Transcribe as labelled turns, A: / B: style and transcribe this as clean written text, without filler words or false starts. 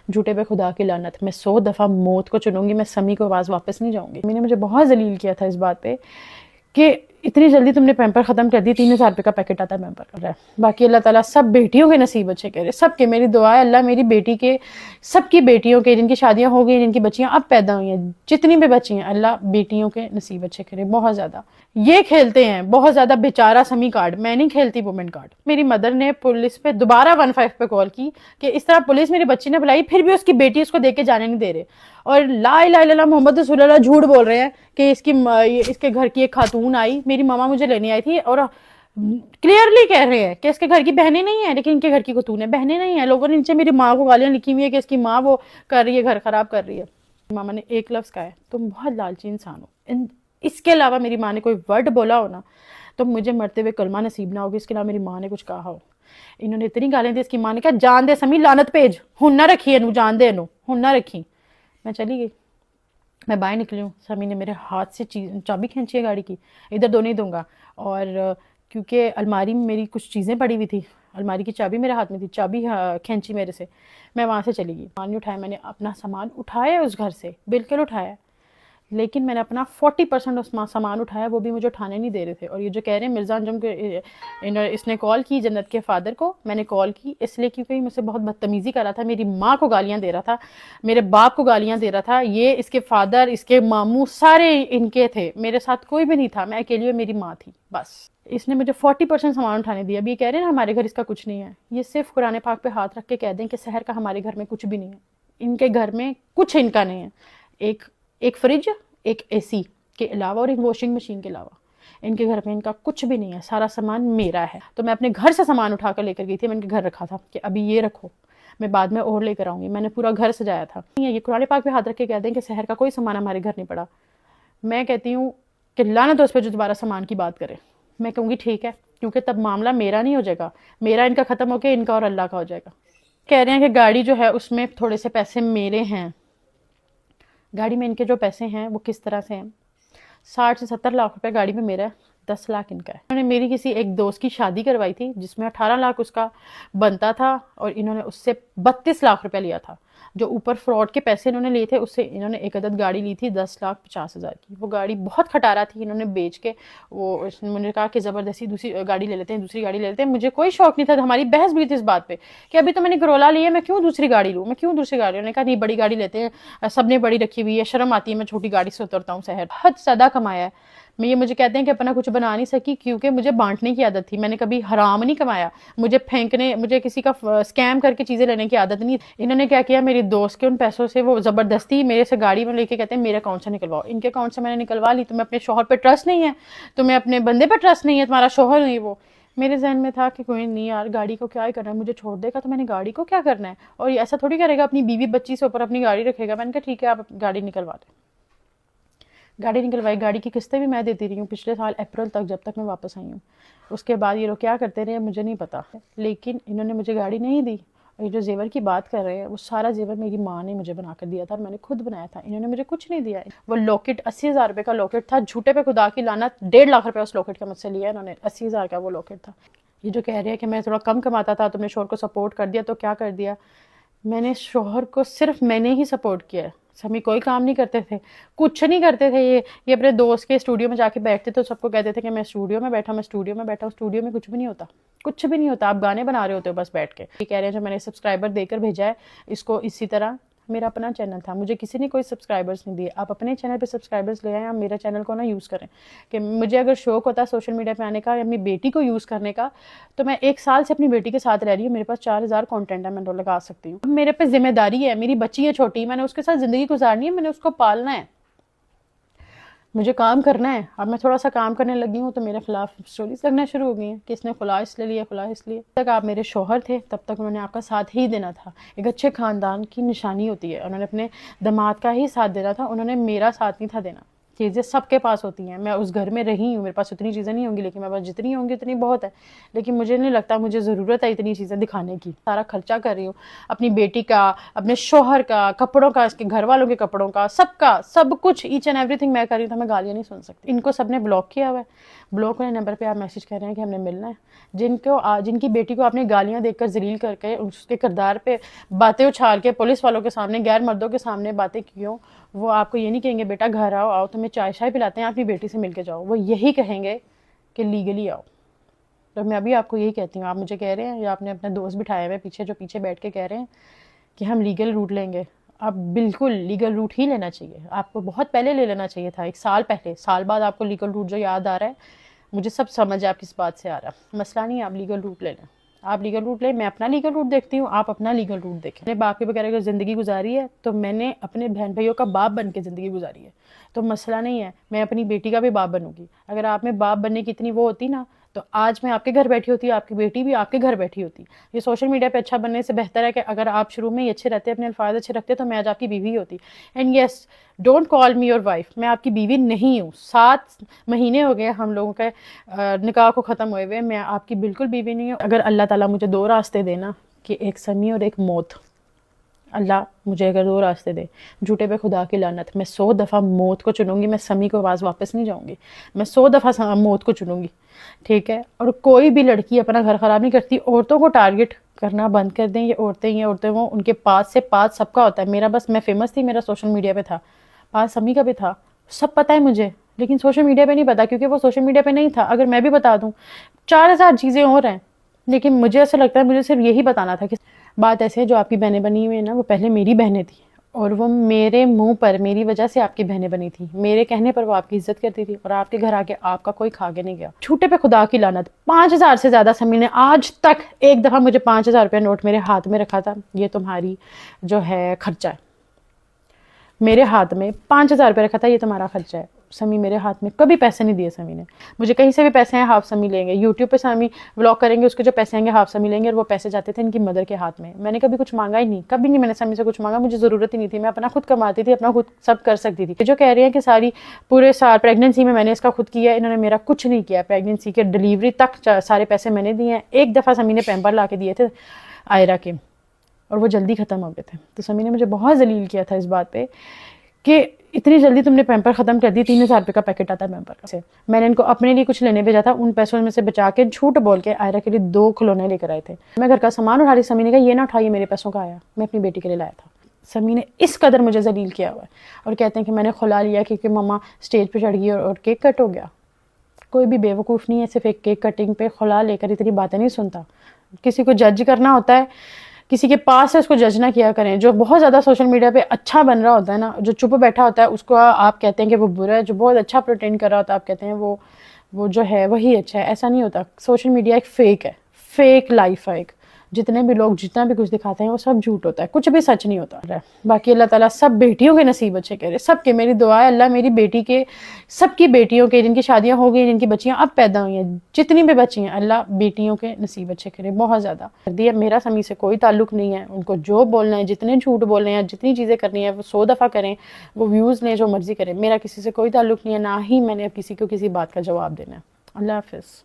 A: جھوٹے پہ خدا کی لعنت، میں 100 دفعہ موت کو چنوں گی، میں سمی کو آواز واپس نہیں جاؤں گی۔ میں نے مجھے بہت ذلیل کیا تھا اس بات پہ کہ اتنی جلدی تم نے پیمپر ختم کر دی، 3000 روپے کا پیکٹ آتا ہے پیمپر کا رہا ہے۔ باقی اللہ تعالیٰ سب بیٹیوں کے نصیب اچھے کرے، سب کے، میری دعا ہے اللہ میری بیٹی کے، سب کی بیٹیوں کے جن کی شادیاں ہو گئی، جن کی بچیاں اب پیدا ہوئی ہیں، جتنی بھی بچی ہیں، اللہ بیٹیوں کے نصیب اچھے کرے بہت زیادہ۔ یہ کھیلتے ہیں بہت زیادہ بیچارہ سمی کارڈ، میں نہیں کھیلتی وومن کارڈ۔ میری مدر نے پولیس پہ دوبارہ 15 پہ کال کی کہ اس طرح پولیس میری بچی نے بلائی، پھر بھی اس کی بیٹی اس کو دیکھ کے جانے نہیں دے رہے، اور لا الہ الا اللہ محمد رسول اللہ جھوٹ بول رہے ہیں کہ اس کے گھر کی ایک خاتون آئی، میری ماما مجھے لینے آئی تھی، اور کلیئرلی کہہ رہے ہیں کہ اس کے گھر کی بہنیں نہیں ہیں، لیکن ان کے گھر کی خاتون ہے، بہنیں نہیں ہیں۔ لوگوں نے نیچے میری ماں کو گالیاں لکھی ہوئی ہے کہ اس کی ماں وہ کر رہی ہے، گھر خراب کر رہی ہے۔ ماما نے ایک لفظ کہا ہے، تم بہت لالچی انسان ہو، اس کے علاوہ میری ماں نے کوئی ورڈ بولا ہو نا تو مجھے مرتے ہوئے کلمہ نصیب نہ ہوگی، اس کے علاوہ میری ماں نے کچھ کہا ہو۔ انہوں نے اتنی گالیں دی، اس کی ماں نے کہا جان دے سمی، لعنت بھیج، ہن نہ رکھی انو، جان دے انو، ہن نہ رکھی۔ میں چلی گئی، میں باہر نکلی ہوں، سمی نے میرے ہاتھ سے چابی کھینچی ہے گاڑی کی، ادھر دو نہیں دوں گا، اور کیونکہ الماری میں میری کچھ چیزیں پڑی ہوئی تھی، الماری کی چابی میرے ہاتھ میں تھی، چابی کھینچی میرے سے، میں وہاں سے چلی گئی۔ سامان نہیں اٹھایا میں نے، اپنا سامان اٹھایا اس گھر سے، بالکل اٹھایا، لیکن میں نے اپنا 40% اس سامان اٹھایا، وہ بھی مجھے اٹھانے نہیں دے رہے تھے۔ اور یہ جو کہہ رہے ہیں مرزا انجم کے، اس نے کال کی جنت کے فادر کو، میں نے کال کی اس لیے کیونکہ مجھ سے بہت بدتمیزی کر رہا تھا، میری ماں کو گالیاں دے رہا تھا، میرے باپ کو گالیاں دے رہا تھا، یہ اس کے فادر، اس کے ماموں سارے ان کے تھے، میرے ساتھ کوئی بھی نہیں تھا، میں اکیلی اور میری ماں تھی بس۔ اس نے مجھے 40% سامان اٹھانے دیا۔ اب یہ کہہ رہے ہیں نا ہمارے گھر اس کا کچھ نہیں ہے، یہ صرف قرآن پاک پہ ہاتھ رکھ کے کہہ دیں کہ سحر کا ہمارے گھر میں کچھ بھی نہیں ہے، ان کے گھر میں کچھ ان کا نہیں ہے، ایک فریج، ایک اے سی کے علاوہ اور ایک واشنگ مشین کے علاوہ ان کے گھر میں ان کا کچھ بھی نہیں ہے، سارا سامان میرا ہے۔ تو میں اپنے گھر سے سامان اٹھا کر لے کر گئی تھی، میں ان کے گھر رکھا تھا کہ ابھی یہ رکھو، میں بعد میں اور لے کر آؤں گی، میں نے پورا گھر سجایا تھا۔ یہ قرآن پاک پہ ہاتھ رکھ کے کہہ دیں کہ سحر کا کوئی سامان ہمارے گھر نہیں پڑا، میں کہتی ہوں کہ لعنت اس پہ جو دوبارہ سامان کی بات کرے۔ میں کہوں گی ٹھیک ہے، کیونکہ تب معاملہ میرا نہیں ہو جائے گا، میرا ان کا ختم ہو کے ان کا اور اللہ کا ہو جائے گا۔ کہہ رہے ہیں کہ گاڑی جو ہے اس میں تھوڑے سے پیسے میرے ہیں، گاڑی میں ان کے جو پیسے ہیں وہ کس طرح سے ہیں، 60 سے 70 لاکھ روپے گاڑی میں میرا ہے، 10 لاکھ ان کا ہے۔ انہوں نے میری کسی ایک دوست کی شادی کروائی تھی جس میں 18 لاکھ اس کا بنتا تھا، اور انہوں نے اس سے 32 لاکھ روپے لیا تھا، جو اوپر فراڈ کے پیسے انہوں نے لیے تھے، اس سے انہوں نے ایک عدد گاڑی لی تھی 10,50,000 کی۔ وہ گاڑی بہت کھٹارا تھی، انہوں نے بیچ کے انہوں نے کہا کہ زبردستی دوسری گاڑی لے لیتے ہیں۔ مجھے کوئی شوق نہیں تھا، ہماری بحث بھی تھی اس بات پہ کہ ابھی تو میں نے کرولا لی ہے، میں کیوں دوسری گاڑی لوں، انہوں نے کہا نہیں بڑی گاڑی لیتے ہیں، سب نے بڑی رکھی ہوئی ہے، شرم آتی ہے، میں چھوٹی گاڑی سے اترتا ہوں شہر۔ بہت زیادہ کمایا ہے، یہ مجھے کہتے ہیں کہ اپنا کچھ بنا نہیں سکی کیونکہ مجھے بانٹنے کی عادت تھی، میں نے کبھی حرام نہیں کمایا، مجھے کسی کا اسکیم کر کے چیزیں لینے کی عادت نہیں۔ انہوں نے کیا کیا، میری دوست کے ان پیسوں سے وہ زبردستی میرے سے گاڑی میں لے کے کہتے ہیں میرے اکاؤنٹ سے نکلواؤ، ان کے اکاؤنٹ سے میں نے نکلوا لی۔ تمہیں اپنے شوہر پہ ٹرسٹ نہیں ہے، تمہیں اپنے بندے پہ ٹرسٹ نہیں ہے، تمہارا شوہر نہیں وہ۔ میرے ذہن میں تھا کہ کوئی نہیں یار، گاڑی کو کیا ہی کرنا ہے، مجھے چھوڑ دے گا تو میں نے گاڑی کو کیا کرنا ہے، اور ایسا تھوڑی کرے گا اپنی بیوی بچی سے اوپر اپنی گاڑی رکھے گا۔ میں نے کہا ٹھیک ہے آپ گاڑی نکلوا دیں، گاڑی نکلوائی، گاڑی کی قسطیں بھی میں دیتی رہی ہوں پچھلے سال اپریل تک، جب تک میں واپس آئی ہوں۔ اس کے بعد یہ لوگ کیا کرتے رہے مجھے نہیں پتا، لیکن انہوں نے مجھے گاڑی نہیں دی۔ اور یہ جو زیور کی بات کر رہے ہیں وہ سارا زیور میری ماں نے مجھے بنا کر دیا تھا، اور میں نے خود بنایا تھا، انہوں نے مجھے کچھ نہیں دیا۔ وہ لاکٹ 80,000 روپے کا لاکٹ تھا، جھوٹے پہ خدا کی لعنت، 1.5 لاکھ روپے اس لاکٹ کا مجھ سے لیا انہوں نے، 80,000 کا وہ لاکٹ تھا۔ یہ جو کہہ رہے ہیں کہ میں تھوڑا کم کماتا تھا تو میں شوہر کو سپورٹ کر دیا، تو کیا کر دیا، میں نے شوہر کو صرف میں نے ہی سپورٹ کیا ہے، سمی کوئی کام نہیں کرتے تھے، کچھ نہیں کرتے تھے۔ یہ اپنے دوست کے اسٹوڈیو میں جا کے بیٹھتے تو سب کو کہتے تھے کہ میں اسٹوڈیو میں بیٹھا ہوں، اسٹوڈیو میں کچھ بھی نہیں ہوتا، کچھ بھی نہیں ہوتا، آپ گانے بنا رہے ہوتے ہو بس بیٹھ کے۔ یہ کہہ رہے ہیں جو میں نے سبسکرائبر دے کر بھیجا ہے اس کو، اسی طرح میرا اپنا چینل تھا، مجھے کسی نے کوئی سبسکرائبرز نہیں دیے، آپ اپنے چینل پہ سبسکرائبرز لے آئیں، آپ میرا چینل کو نہ یوز کریں۔ کہ مجھے اگر شوق ہوتا سوشل میڈیا پہ آنے کا یا اپنی بیٹی کو یوز کرنے کا، تو میں 1 سال سے اپنی بیٹی کے ساتھ رہ رہی ہوں، میرے پاس 4,000 کانٹینٹ ہے، میں تو لگا سکتی ہوں۔ میرے پہ ذمہ داری ہے، میری بچی ہے چھوٹی، میں نے اس کے ساتھ زندگی گزارنی ہے، میں نے اس کو پالنا ہے، مجھے کام کرنا ہے۔ اب میں تھوڑا سا کام کرنے لگی ہوں تو میرے خلاف اسٹوریز لگنا شروع ہو گئی ہیں کہ اس نے خلا اس لیے لیا، خلا اس لیے۔ جب تک آپ میرے شوہر تھے تب تک انہوں نے آپ کا ساتھ ہی دینا تھا، ایک اچھے خاندان کی نشانی ہوتی ہے، انہوں نے اپنے داماد کا ہی ساتھ دینا تھا، انہوں نے میرا ساتھ نہیں تھا دینا۔ چیزیں سب کے پاس ہوتی ہیں، میں اس گھر میں رہی ہوں، میرے پاس اتنی چیزیں نہیں ہوں گی، لیکن میرے پاس جتنی ہوں گی اتنی بہت ہے، لیکن مجھے نہیں لگتا مجھے ضرورت ہے اتنی چیزیں دکھانے کی۔ سارا خرچہ کر رہی ہوں اپنی بیٹی کا، اپنے شوہر کا، کپڑوں کا، اس کے گھر والوں کے کپڑوں کا، سب کچھ ایچ اینڈ ایوری تھنگ میں کر رہی ہوں، تو میں گالیاں نہیں سن سکتی۔ ان کو سب نے بلاک کیا ہوا ہے، بلاک والے نمبر پہ آپ میسج کر رہے ہیں کہ ہم نے ملنا ہے. جن کی بیٹی کو آپ نے گالیاں دیکھ کر ذلیل کر کے اس کے کردار پہ باتیں اچھال کے پولیس والوں کے سامنے غیر مردوں کے سامنے باتیں کیوں، وہ آپ کو یہ نہیں کہیں گے بیٹا گھر آؤ تمہیں چائے شائے پلاتے ہیں اپنی بیٹی سے مل کے جاؤ، وہ یہی کہیں گے کہ لیگلی آؤ. تو میں ابھی آپ کو یہی کہتی ہوں، آپ مجھے کہہ رہے ہیں یا آپ نے اپنے دوست بٹھائے ہوئے پیچھے جو پیچھے بیٹھ کے کہہ رہے ہیں کہ ہم لیگل روٹ لیں گے، اب بالکل لیگل روٹ ہی لینا چاہیے. آپ کو بہت پہلے لے لینا چاہیے تھا، 1 سال پہلے. سال بعد آپ کو لیگل روٹ جو یاد آ رہا ہے، مجھے سب سمجھ آپ کس بات سے آ رہا ہے. مسئلہ نہیں ہے، آپ لیگل روٹ لے لیں. آپ لیگل روٹ لیں، میں اپنا لیگل روٹ دیکھتی ہوں، آپ اپنا لیگل روٹ دیکھیں. میں نے باپ کے بغیر اگر زندگی گزاری ہے تو میں نے اپنے بہن بھائیوں کا باپ بن کے زندگی گزاری ہے. تو مسئلہ نہیں ہے، میں اپنی بیٹی کا بھی باپ بنوں گی. اگر آپ میں باپ بننے کی اتنی وہ ہوتی نا تو آج میں آپ کے گھر بیٹھی ہوتی، آپ کی بیٹی بھی آپ کے گھر بیٹھی ہوتی. یہ سوشل میڈیا پہ اچھا بننے سے بہتر ہے کہ اگر آپ شروع میں ہی اچھے رہتے، اپنے الفاظ اچھے رکھتے تو میں آج آپ کی بیوی ہوتی. And yes, don't call me your wife, میں آپ کی بیوی نہیں ہوں. 7 مہینے ہو گئے ہم لوگوں کے نکاح کو ختم ہوئے ہوئے، میں آپ کی بالکل بیوی نہیں ہوں. اگر اللہ تعالیٰ مجھے 2 راستے دینا کہ ایک سمی اور ایک موت، اللہ مجھے اگر 2 راستے دے، جھوٹے پہ خدا کی لعنت، میں 100 دفعہ موت کو چنوں گی. میں سمی کو آواز واپس نہیں جاؤں گی، میں 100 دفعہ موت کو چنوں گی. ٹھیک ہے؟ اور کوئی بھی لڑکی اپنا گھر خراب نہیں کرتی. عورتوں کو ٹارگٹ کرنا بند کر دیں. یہ عورتیں وہ ان کے پاس سے پاس سب کا ہوتا ہے. میرا بس میں فیمس تھی، میرا سوشل میڈیا پہ تھا، پاس سمی کا بھی تھا، سب پتہ ہے مجھے، لیکن سوشل میڈیا پہ نہیں پتا کیونکہ وہ سوشل میڈیا پہ نہیں تھا. اگر میں بھی بتا دوں 4000 چیزیں اور ہیں، لیکن مجھے ایسا لگتا ہے مجھے صرف یہی بتانا تھا. کہ بات ایسے ہے، جو آپ کی بہنیں بنی ہوئی ہیں نا، وہ پہلے میری بہنیں تھیں اور وہ میرے منہ پر میری وجہ سے آپ کی بہنیں بنی تھیں. میرے کہنے پر وہ آپ کی عزت کرتی تھی اور آپ کے گھر آ کے آپ کا کوئی کھا کے نہیں گیا. جھوٹے پہ خدا کی لعنت. 5000 سے زیادہ سمی نے آج تک ایک دفعہ مجھے 5000 روپے نوٹ میرے ہاتھ میں رکھا تھا، یہ تمہاری جو ہے خرچہ ہے. میرے ہاتھ میں 5000 روپے رکھا تھا، یہ تمہارا خرچہ ہے. سمی میرے ہاتھ میں کبھی پیسے نہیں دیے. سمی نے مجھے کہیں سے بھی پیسے ہیں ہاف سمی لیں گے. یوٹیوب پہ سمی ولاگ کریں گے، اس کے جو پیسے آئیں گے ہاف سمی لیں گے، اور وہ پیسے جاتے تھے ان کی مدر کے ہاتھ میں. میں نے کبھی کچھ مانگا ہی نہیں، کبھی نہیں میں نے سمی سے کچھ مانگا. مجھے ضرورت ہی نہیں تھی، میں اپنا خود کماتی تھی، اپنا خود سب کر سکتی تھی. جو کہہ رہے ہیں کہ ساری پورے سال پریگننسی میں نے اس کا خود کیا، انہوں نے میرا کچھ نہیں کیا. پریگننسی کے ڈلیوری تک سارے پیسے میں نے دیے ہیں. ایک دفعہ سمی نے پیمپر لا کے دیے تھے آئرہ کے، اور وہ جلدی ختم ہو گئے تھے. تو سمی نے مجھے بہت ذلیل کیا تھا اس بات پہ کہ اتنی جلدی تم نے پیمپر ختم کر دی. 3000 روپے کا پیکٹ آتا ہے پیمپر سے. میں نے ان کو اپنے لیے کچھ لینے بھیجا تھا، ان پیسوں میں سے بچا کے جھوٹ بول کے آئرہ کے لیے 2 کھلونے لے کر آئے تھے. میں گھر کا سامان اٹھا رہی، سمی نے کہا یہ نہ اٹھائیے، میرے پیسوں کا آیا، میں اپنی بیٹی کے لیے لایا تھا. سمی نے اس قدر مجھے ذلیل کیا ہوا ہے. اور کہتے ہیں کہ میں نے کھلا لیا کیونکہ ماما اسٹیج پہ چڑھ گئی اور کیک کٹ ہو گیا. کوئی بھی بیوقوف نہیں ہے صرف ایک کیک کٹنگ پہ کھلا لے کر اتنی باتیں نہیں سنتا. کسی کو جج کرنا ہوتا ہے، کسی کے پاس ہے، اس کو جج نہ کیا کریں. جو بہت زیادہ سوشل میڈیا پہ اچھا بن رہا ہوتا ہے نا، جو چپ بیٹھا ہوتا ہے اس کو آپ کہتے ہیں کہ وہ برا ہے. جو بہت اچھا پریٹینڈ کر رہا ہوتا ہے آپ کہتے ہیں وہ جو ہے وہی اچھا ہے. ایسا نہیں ہوتا. سوشل میڈیا ایک فیک ہے، فیک لائف ہے. ایک جتنے بھی لوگ جتنا بھی کچھ دکھاتے ہیں وہ سب جھوٹ ہوتا ہے، کچھ بھی سچ نہیں ہوتا. باقی اللہ تعالیٰ سب بیٹیوں کے نصیب اچھے کرے، سب کے. میری دعا ہے اللہ میری بیٹی کے، سب کی بیٹیوں کے، جن کی شادیاں ہو گئی، جن کی بچیاں اب پیدا ہوئی ہیں، جتنی بھی بچی ہیں، اللہ بیٹیوں کے نصیب اچھے کرے بہت زیادہ. میرا سمی سے کوئی تعلق نہیں ہے. ان کو جو بولنا ہے، جتنے جھوٹ بولنے ہیں، جتنی چیزیں کرنی ہیں وہ 100 دفعہ کریں، وہ ویوز لیں، جو مرضی کریں. میرا کسی سے کوئی تعلق نہیں ہے، نہ ہی میں نے اب کسی کو کسی بات کا جواب دینا ہے. اللہ حافظ.